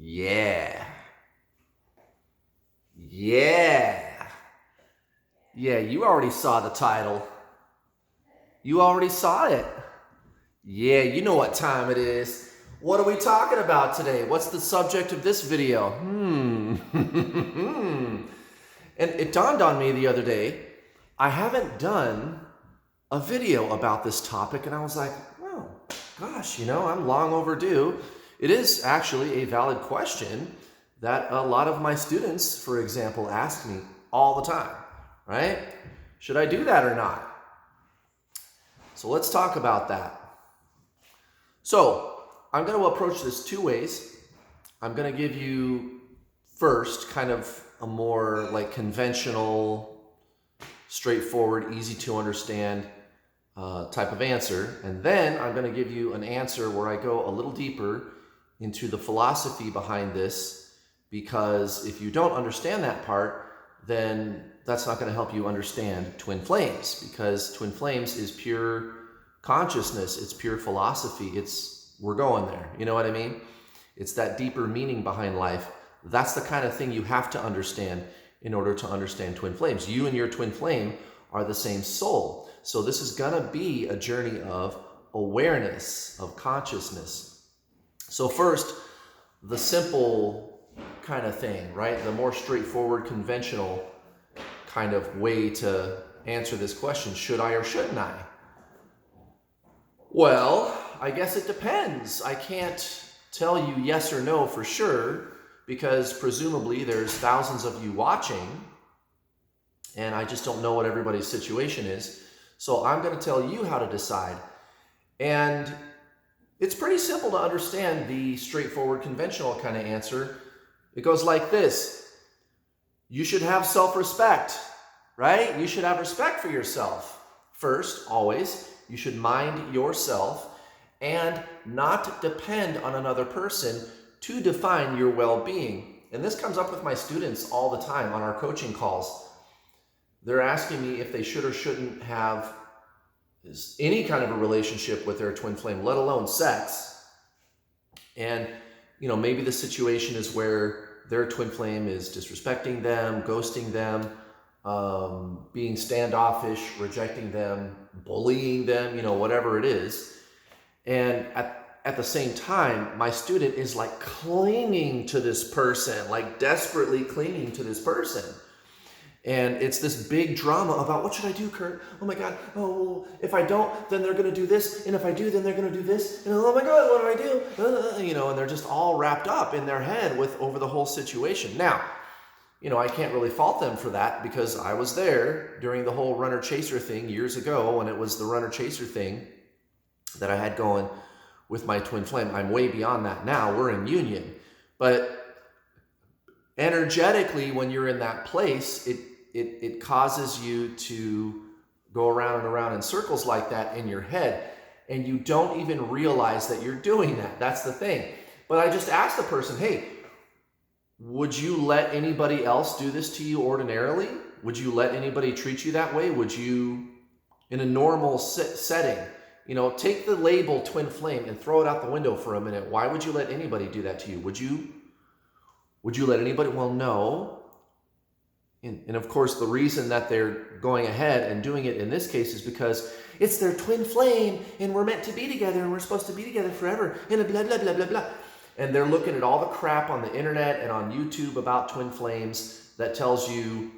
Yeah. Yeah. Yeah, you already saw the title. You already saw it. Yeah, you know what time it is. What are we talking about today? What's the subject of this video? And it dawned on me the other day, I haven't done a video about this topic, and I was like, well, gosh, I'm long overdue. It is actually a valid question that a lot of my students, for example, ask me all the time, right? Should I do that or not? So let's talk about that. So I'm going to approach this two ways. I'm going to give you first kind of a more like conventional, straightforward, easy to understand type of answer. And then I'm going to give you an answer where I go a little deeper into the philosophy behind this, because if you don't understand that part, then that's not going to help you understand twin flames, because twin flames is pure consciousness. It's pure philosophy. We're going there. You know what I mean? It's that deeper meaning behind life. That's the kind of thing you have to understand in order to understand twin flames. You and your twin flame are the same soul. So this is going to be a journey of awareness, of consciousness. So first, the simple kind of thing, right? The more straightforward, conventional kind of way to answer this question, should I or shouldn't I? Well, I guess it depends. I can't tell you yes or no for sure, because presumably there's thousands of you watching, and I just don't know what everybody's situation is. So I'm going to tell you how to decide. And it's pretty simple to understand the straightforward, conventional kind of answer. It goes like this. You should have self-respect, right? You should have respect for yourself. First, always, you should mind yourself and not depend on another person to define your well-being. And this comes up with my students all the time on our coaching calls. They're asking me if they should or shouldn't have any kind of a relationship with their twin flame, let alone sex. And, maybe the situation is where their twin flame is disrespecting them, ghosting them, being standoffish, rejecting them, bullying them, whatever it is. And at the same time, my student is like clinging to this person, like desperately clinging to this person. And it's this big drama about, what should I do, Kurt? Oh my God. Oh, if I don't, then they're going to do this. And if I do, then they're going to do this. And oh my God, what do I do? And they're just all wrapped up in their head over the whole situation. Now, I can't really fault them for that, because I was there during the whole runner-chaser thing years ago, when it was the runner-chaser thing that I had going with my twin flame. I'm way beyond that now. We're in union. But energetically, when you're in that place, it causes you to go around and around in circles like that in your head, and you don't even realize that you're doing that. That's the thing. But I just asked the person, hey, would you let anybody else do this to you ordinarily? Would you let anybody treat you that way? Would you, in a normal setting, take the label twin flame and throw it out the window for a minute. Why would you let anybody do that to you? Would you let anybody? Well, no. And of course, the reason that they're going ahead and doing it in this case is because it's their twin flame, and we're meant to be together, and we're supposed to be together forever, and blah, blah, blah, blah, blah. And they're looking at all the crap on the internet and on YouTube about twin flames that tells you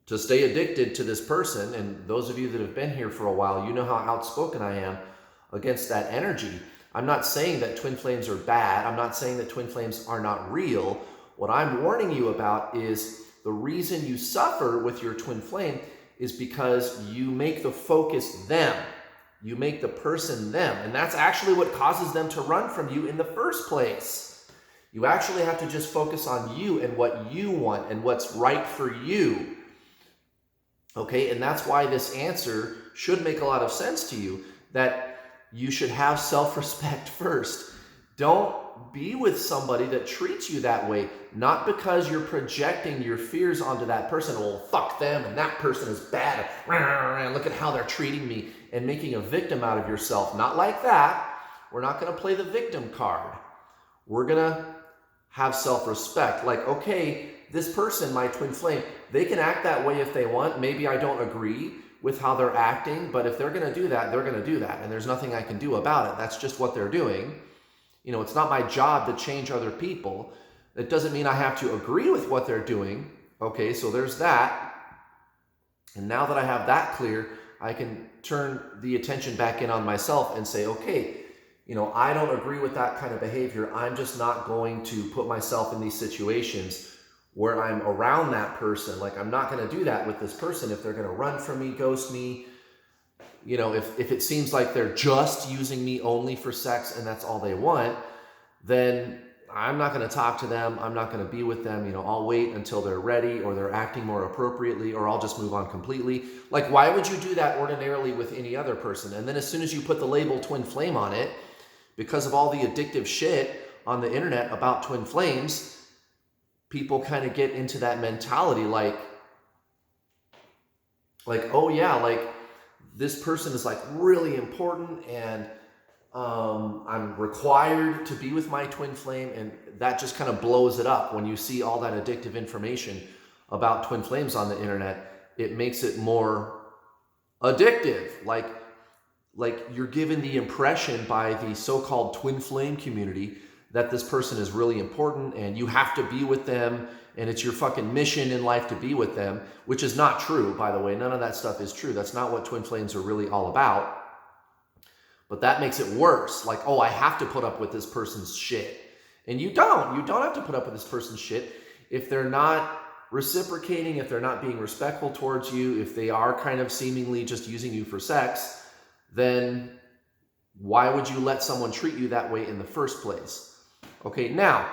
to stay addicted to this person. And those of you that have been here for a while, you know how outspoken I am against that energy. I'm not saying that twin flames are bad. I'm not saying that twin flames are not real. What I'm warning you about is the reason you suffer with your twin flame is because you make the focus them. You make the person them. And that's actually what causes them to run from you in the first place. You actually have to just focus on you and what you want and what's right for you. Okay, and that's why this answer should make a lot of sense to you, that you should have self-respect first. Don't be with somebody that treats you that way, not because you're projecting your fears onto that person. Well, fuck them, and that person is bad. Look at how they're treating me, and making a victim out of yourself. Not like that. We're not going to play the victim card. We're going to have self-respect. Like, okay, this person, my twin flame, they can act that way if they want. Maybe I don't agree with how they're acting, but if they're going to do that, they're going to do that. And there's nothing I can do about it. That's just what they're doing. You know, it's not my job to change other people. It doesn't mean I have to agree with what they're doing. Okay, so there's that. And now that I have that clear, I can turn the attention back in on myself and say, okay, you know, I don't agree with that kind of behavior. I'm just not going to put myself in these situations where I'm around that person. Like, I'm not going to do that with this person if they're going to run from me, ghost me. You know, if it seems like they're just using me only for sex and that's all they want, then I'm not going to talk to them. I'm not going to be with them. You know, I'll wait until they're ready or they're acting more appropriately, or I'll just move on completely. Like, why would you do that ordinarily with any other person? And then as soon as you put the label twin flame on it, because of all the addictive shit on the internet about twin flames, people kind of get into that mentality like, oh yeah, like this person is like really important and I'm required to be with my twin flame, and that just kind of blows it up when you see all that addictive information about twin flames on the internet. It makes it more addictive. Like you're given the impression by the so-called twin flame community that this person is really important and you have to be with them and it's your fucking mission in life to be with them, which is not true, by the way. None of that stuff is true. That's not what twin flames are really all about. But that makes it worse. Like, oh, I have to put up with this person's shit. And you don't. You don't have to put up with this person's shit if they're not reciprocating, if they're not being respectful towards you, if they are kind of seemingly just using you for sex. Then why would you let someone treat you that way in the first place? Okay, now,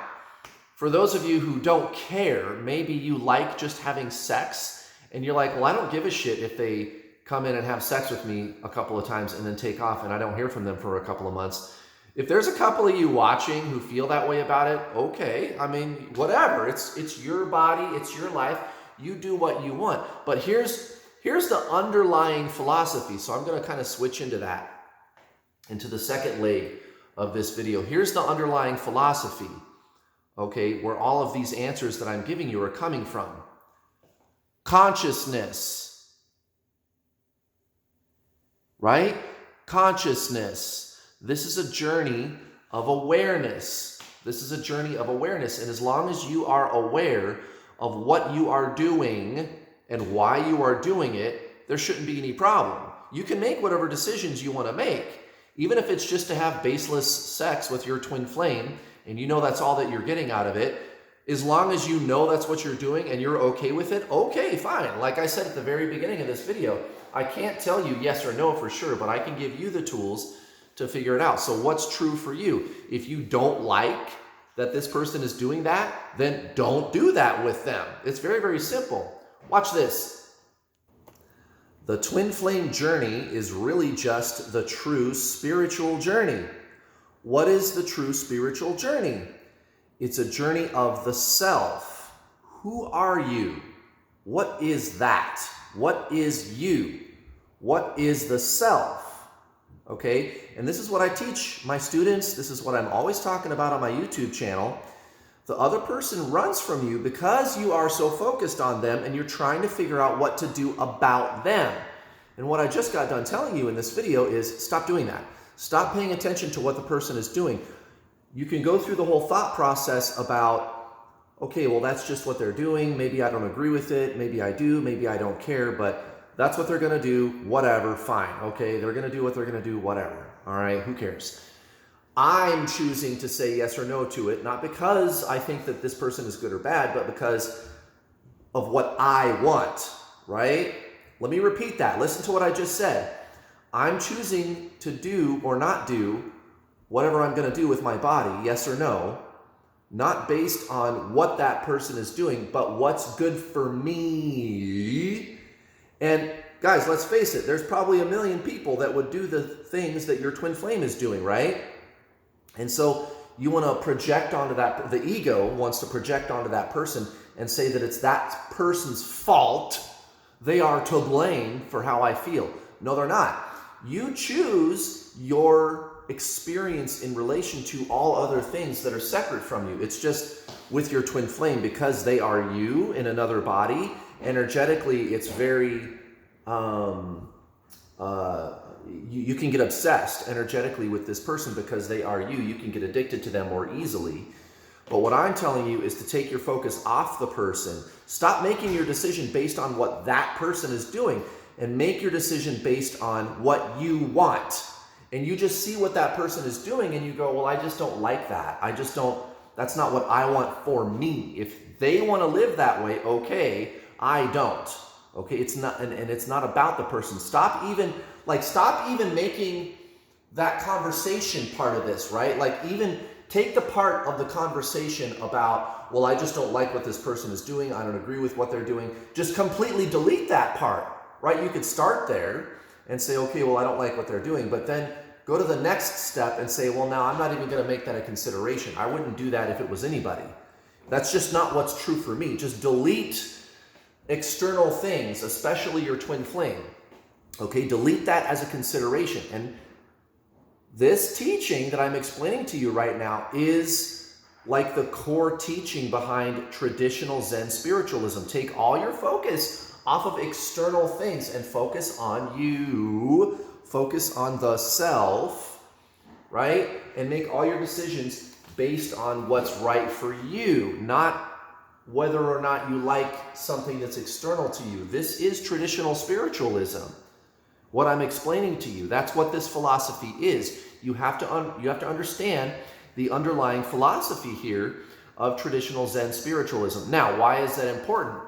for those of you who don't care, maybe you like just having sex, and you're like, well, I don't give a shit if they come in and have sex with me a couple of times and then take off and I don't hear from them for a couple of months. If there's a couple of you watching who feel that way about it, okay, I mean, whatever. It's your body, it's your life. You do what you want. But here's the underlying philosophy. So I'm going to kind of switch into that, into the second leg of this video. Here's the underlying philosophy, okay, where all of these answers that I'm giving you are coming from. Consciousness, right? Consciousness. This is a journey of awareness. This is a journey of awareness. And as long as you are aware of what you are doing and why you are doing it, there shouldn't be any problem. You can make whatever decisions you want to make, even if it's just to have baseless sex with your twin flame, and you know that's all that you're getting out of it. As long as you know that's what you're doing and you're okay with it, okay, fine. Like I said at the very beginning of this video, I can't tell you yes or no for sure, but I can give you the tools to figure it out. So what's true for you? If you don't like that this person is doing that, then don't do that with them. It's very, very simple. Watch this. The twin flame journey is really just the true spiritual journey. What is the true spiritual journey? It's a journey of the self. Who are you? What is that? What is you? What is the self? Okay, and this is what I teach my students. This is what I'm always talking about on my YouTube channel. The other person runs from you because you are so focused on them and you're trying to figure out what to do about them. And what I just got done telling you in this video is stop doing that. Stop paying attention to what the person is doing. You can go through the whole thought process about, okay, well, that's just what they're doing. Maybe I don't agree with it. Maybe I do. Maybe I don't care. But that's what they're going to do. Whatever. Fine. Okay, they're going to do what they're going to do. Whatever. All right, who cares? I'm choosing to say yes or no to it, not because I think that this person is good or bad, but because of what I want, right? Let me repeat that. Listen to what I just said. I'm choosing to do or not do whatever I'm going to do with my body, yes or no, not based on what that person is doing, but what's good for me. And guys, let's face it, there's probably a million people that would do the things that your twin flame is doing, right? And so you want to project onto that, the ego wants to project onto that person and say that it's that person's fault. They are to blame for how I feel. No, they're not. You choose your experience in relation to all other things that are separate from you. It's just with your twin flame, because they are you in another body, energetically, it's very, you can get obsessed energetically with this person because they are you. You can get addicted to them more easily. But what I'm telling you is to take your focus off the person. Stop making your decision based on what that person is doing and make your decision based on what you want. And you just see what that person is doing and you go, well, I just don't like that. That's not what I want for me. If they want to live that way, okay, I don't. Okay, it's not, and it's not about the person. Stop even making that conversation part of this, right? Like, even take the part of the conversation about, well, I just don't like what this person is doing. I don't agree with what they're doing. Just completely delete that part, right? You could start there and say, okay, well, I don't like what they're doing. But then go to the next step and say, well, now I'm not even going to make that a consideration. I wouldn't do that if it was anybody. That's just not what's true for me. Just delete external things, especially your twin flame. Okay, delete that as a consideration. And this teaching that I'm explaining to you right now is like the core teaching behind traditional Zen spiritualism. Take all your focus off of external things and focus on you, focus on the self, right? And make all your decisions based on what's right for you, not whether or not you like something that's external to you. This is traditional spiritualism. What I'm explaining to you, that's what this philosophy is. You have to understand the underlying philosophy here of traditional Zen spiritualism. Now, why is that important?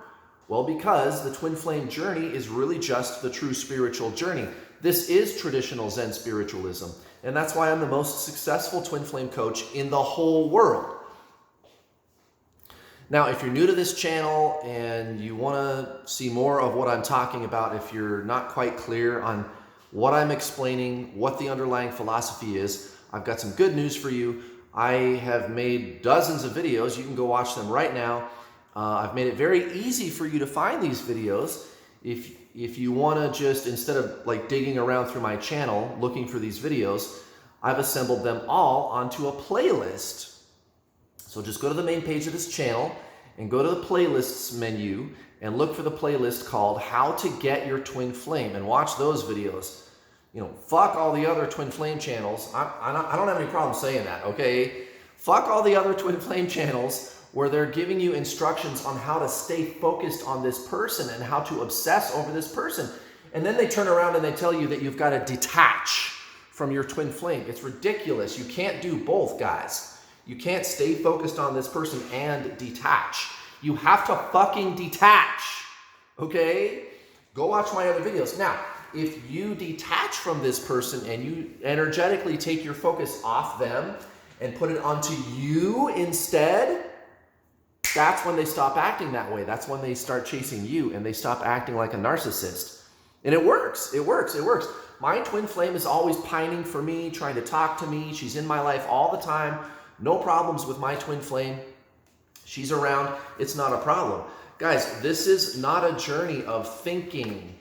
Well, because the twin flame journey is really just the true spiritual journey. This is traditional Zen spiritualism. And that's why I'm the most successful twin flame coach in the whole world. Now, if you're new to this channel and you want to see more of what I'm talking about, if you're not quite clear on what I'm explaining, what the underlying philosophy is, I've got some good news for you. I have made dozens of videos. You can go watch them right now. I've made it very easy for you to find these videos. If you want to just, instead of like digging around through my channel looking for these videos, I've assembled them all onto a playlist. So just go to the main page of this channel and go to the playlists menu and look for the playlist called How to Get Your Twin Flame and watch those videos. You know, fuck all the other twin flame channels. I don't have any problem saying that, okay? Fuck all the other twin flame channels where they're giving you instructions on how to stay focused on this person and how to obsess over this person. And then they turn around and they tell you that you've got to detach from your twin flame. It's ridiculous. You can't do both, guys. You can't stay focused on this person and detach. You have to fucking detach, okay? Go watch my other videos. Now, if you detach from this person and you energetically take your focus off them and put it onto you instead, that's when they stop acting that way. That's when they start chasing you and they stop acting like a narcissist. And it works. It works. It works. My twin flame is always pining for me, trying to talk to me. She's in my life all the time. No problems with my twin flame. She's around. It's not a problem. Guys, this is not a journey of thinking.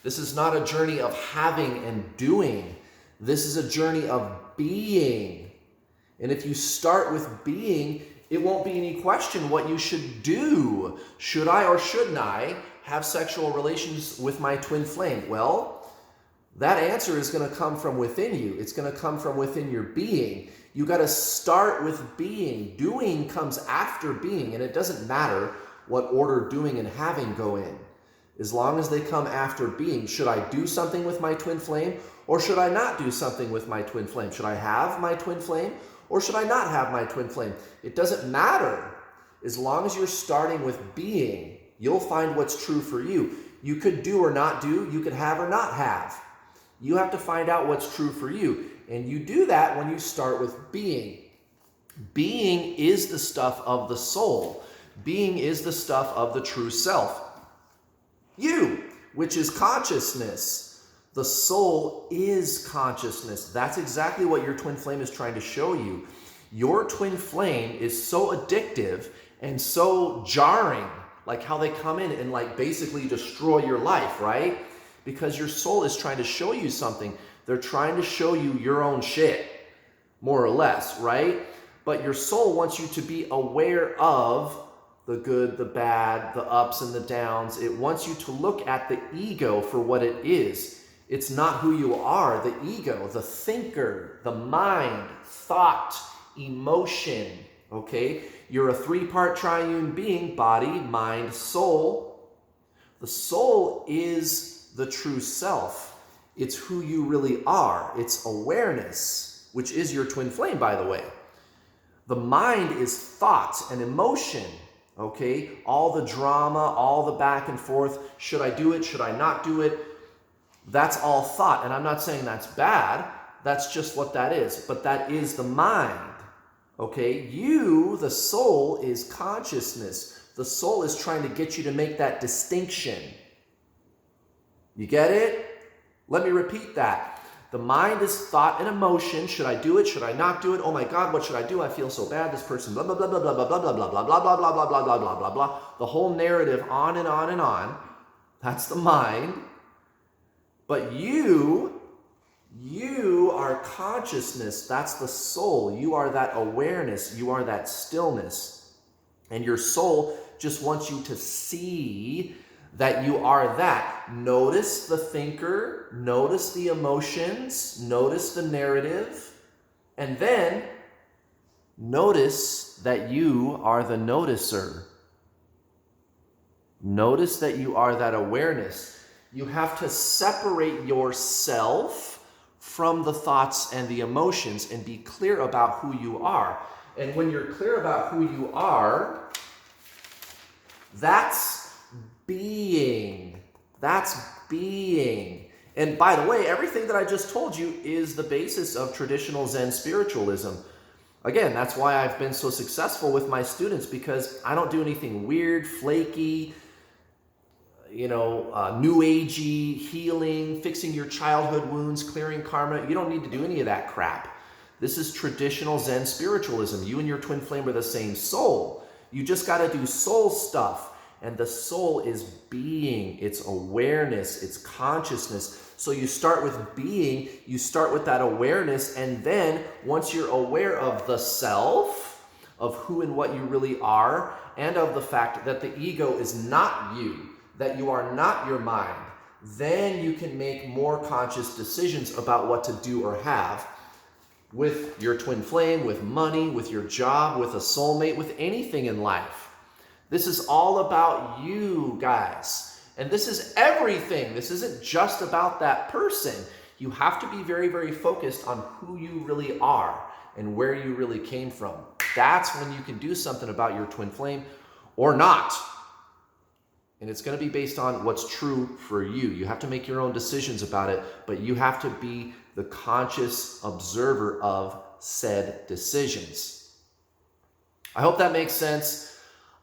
This is not a journey of having and doing. This is a journey of being. And if you start with being, it won't be any question what you should do. Should I or shouldn't I have sexual relations with my twin flame? Well, that answer is going to come from within you. It's going to come from within your being. You got to start with being. Doing comes after being, and it doesn't matter what order doing and having go in. As long as they come after being. Should I do something with my twin flame, or should I not do something with my twin flame? Should I have my twin flame, or should I not have my twin flame? It doesn't matter. As long as you're starting with being, you'll find what's true for you. You could do or not do. You could have or not have. You have to find out what's true for you. And you do that when you start with being. Being is the stuff of the soul. Being is the stuff of the true self. You, which is consciousness. The soul is consciousness. That's exactly what your twin flame is trying to show you. Your twin flame is so addictive and so jarring, like how they come in and like basically destroy your life, right? Because your soul is trying to show you something. They're trying to show you your own shit. more or less, right? But your soul wants you to be aware of the good, the bad, the ups and the downs. It wants you to look at the ego for what it is. It's not who you are. The ego, the thinker, the mind, thought, emotion, okay? You're a three-part triune being: body, mind, soul. The soul is the true self. It's who you really are. It's awareness, which is your twin flame, by the way. The mind is thought and emotion, okay? All the drama, all the back and forth. Should I do it? Should I not do it? That's all thought. And I'm not saying that's bad. That's just what that is. But that is the mind, okay? You, the soul, is consciousness. The soul is trying to get you to make that distinction. You get it? Let me repeat that. The mind is thought and emotion. Should I do it? Should I not do it? Oh my God, what should I do? I feel so bad. This person, blah, blah, blah, blah, blah, blah, blah, blah, blah, blah, blah, blah, blah, blah, blah, blah, blah, blah. The whole narrative on and on and on. That's the mind. But you are consciousness. That's the soul. You are that awareness. You are that stillness. And your soul just wants you to see that you are that. Notice the thinker, notice the emotions, notice the narrative, and then notice that you are the noticer. Notice that you are that awareness. You have to separate yourself from the thoughts and the emotions and be clear about who you are. And when you're clear about who you are, that's being. That's being. And by the way, everything that I just told you is the basis of traditional Zen spiritualism. Again, that's why I've been so successful with my students, because I don't do anything weird, flaky, new agey, healing, fixing your childhood wounds, clearing karma. You don't need to do any of that crap. This is traditional Zen spiritualism. You and your twin flame are the same soul. You just got to do soul stuff. And the soul is being, it's awareness, it's consciousness. So you start with being, you start with that awareness, and then once you're aware of the self, of who and what you really are, and of the fact that the ego is not you, that you are not your mind, then you can make more conscious decisions about what to do or have with your twin flame, with money, with your job, with a soulmate, with anything in life. This is all about you guys. And this is everything. This isn't just about that person. You have to be very, very focused on who you really are and where you really came from. That's when you can do something about your twin flame or not. And it's going to be based on what's true for you. You have to make your own decisions about it, but you have to be the conscious observer of said decisions. I hope that makes sense.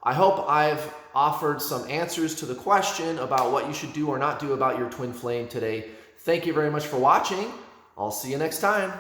I hope I've offered some answers to the question about what you should do or not do about your twin flame today. Thank you very much for watching. I'll see you next time.